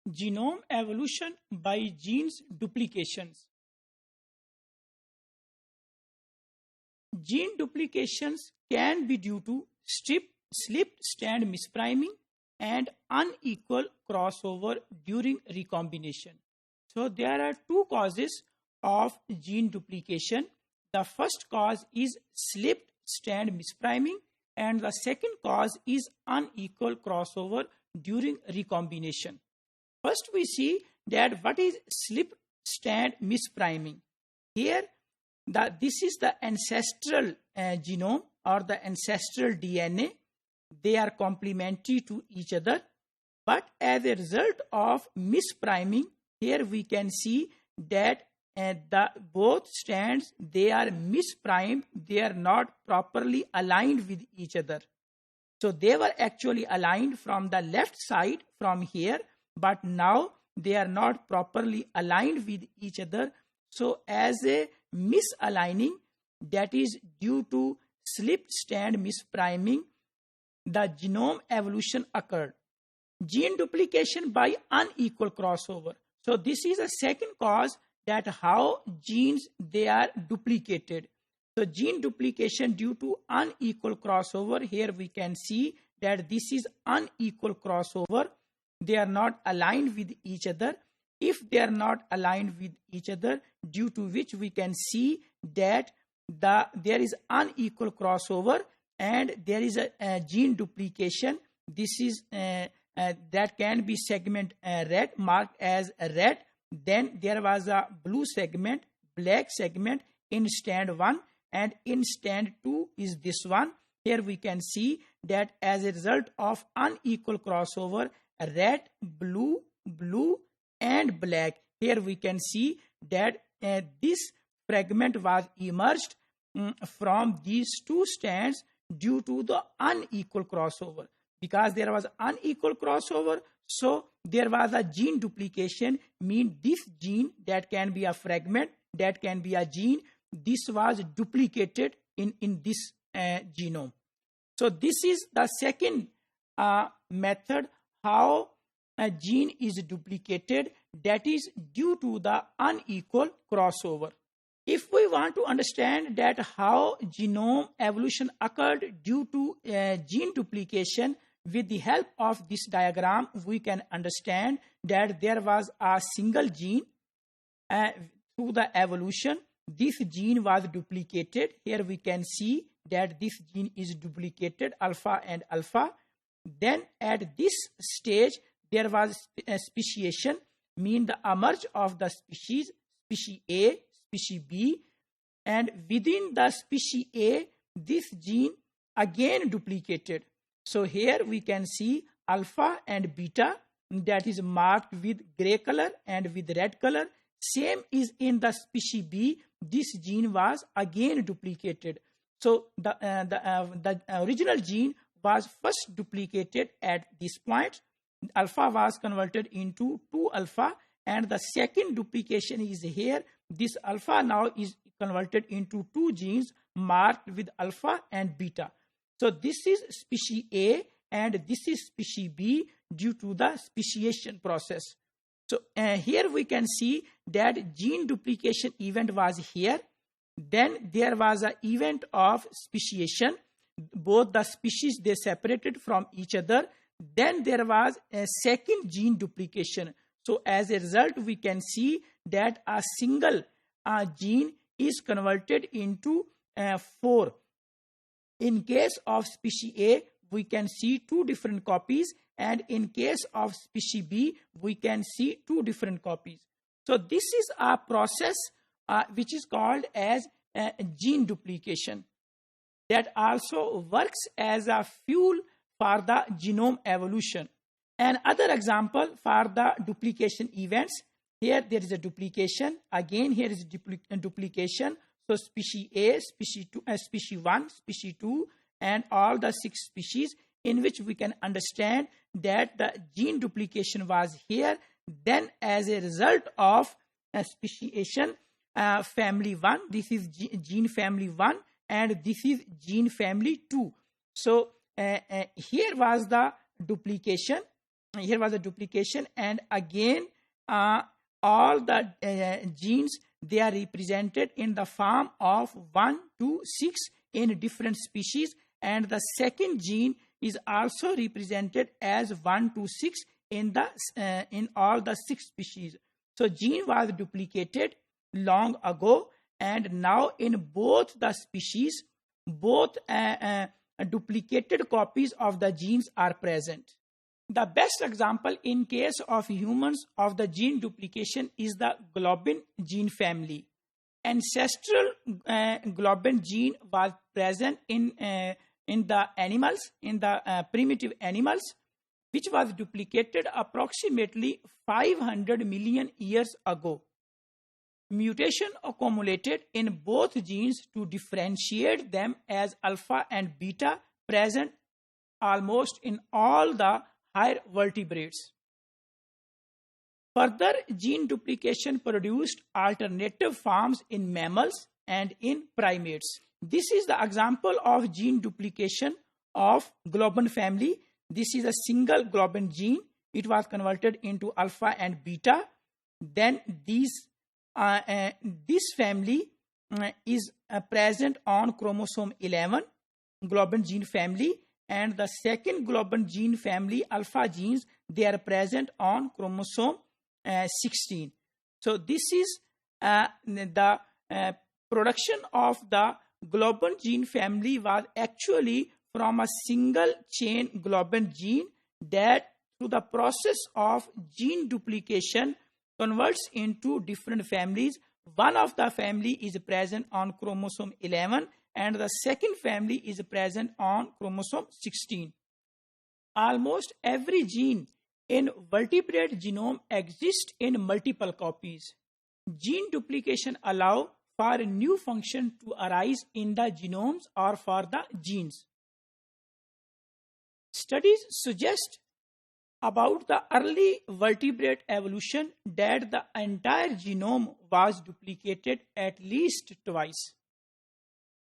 genome evolution by genes duplications. Gene duplications can be due to slip-strand mispriming and unequal crossover during recombination. So there are two causes of gene duplication. The first cause is slip-strand mispriming and the second cause is unequal crossover during recombination. First we see that what is slip-strand mispriming. Here this is the ancestral genome or the ancestral DNA. They are complementary to each other, but as a result of mispriming, here we can see that both strands, they are misprimed, they are not properly aligned with each other. So they were actually aligned from the left side from here, but now they are not properly aligned with each other. So as a misaligning, that is due to slip-strand mispriming, the genome evolution occurred. Gene duplication by unequal crossover. So this is a second cause that how genes they are duplicated. So gene duplication due to unequal crossover. Here we can see that this is unequal crossover. They are not aligned with each other. If they are not aligned with each other, due to which we can see that there is unequal crossover and there is a gene duplication. This is that can be segment red, marked as red. Then there was a blue segment, black segment in stand 1, and in stand 2 is this one. Here we can see that as a result of unequal crossover, red, blue, blue and black. Here we can see that this fragment was emerged from these two strands due to the unequal crossover. Because there was unequal crossover, so there was a gene duplication, mean this gene that can be a fragment, that can be a gene, this was duplicated in this genome. So this is the second method how a gene is duplicated, that is due to the unequal crossover. If we want to understand that how genome evolution occurred due to gene duplication, with the help of this diagram, we can understand that there was a single gene through the evolution. This gene was duplicated. Here we can see that this gene is duplicated, alpha and alpha. Then at this stage, there was a speciation, mean the emerge of the species, species A, species B, and within the species A, this gene again duplicated. So here we can see alpha and beta, that is marked with gray color and with red color. Same is in the species B. This gene was again duplicated. So the original gene was first duplicated at this point. Alpha was converted into 2 alpha, and the second duplication is here. This alpha now is converted into 2 genes marked with alpha and beta. So this is species A and this is species B due to the speciation process. So here we can see that gene duplication event was here. Then there was an event of speciation. Both the species, they separated from each other. Then there was a second gene duplication. So as a result, we can see that a single gene is converted into 4. In case of species A, we can see 2 different copies, and in case of species B, we can see 2 different copies. So this is a process which is called as gene duplication, that also works as a fuel for the genome evolution. Another example for the duplication events, here there is a duplication, again here is a duplication. So species A, species 2, species 1, species 2, and all the 6 species, in which we can understand that the gene duplication was here. Then as a result of speciation, family 1, this is gene family 1 and this is gene family 2. So here was the duplication here was a duplication, and again all the genes, they are represented in the form of 1 to 6 in different species, and the second gene is also represented as 1 to 6 in all the 6 species. So gene was duplicated long ago, and now in both the species, both duplicated copies of the genes are present. The best example in case of humans of the gene duplication is the globin gene family. Ancestral globin gene was present in the animals, in the primitive animals, which was duplicated approximately 500 million years ago. Mutation accumulated in both genes to differentiate them as alpha and beta, present almost in all the higher vertebrates. Further gene duplication produced alternative forms in mammals and in primates. This is the example of gene duplication of globin family. This is a single globin gene. It was converted into alpha and beta. Then this family is present on chromosome 11, globin gene family, and the second globin gene family, alpha genes, they are present on chromosome 16. So this is the production of the globin gene family was actually from a single chain globin gene that through the process of gene duplication converts into different families. One of the family is present on chromosome 11 and the second family is present on chromosome 16. Almost every gene in vertebrate genome exists in multiple copies. Gene duplication allows for a new function to arise in the genomes or for the genes. Studies suggest about the early vertebrate evolution that the entire genome was duplicated at least twice.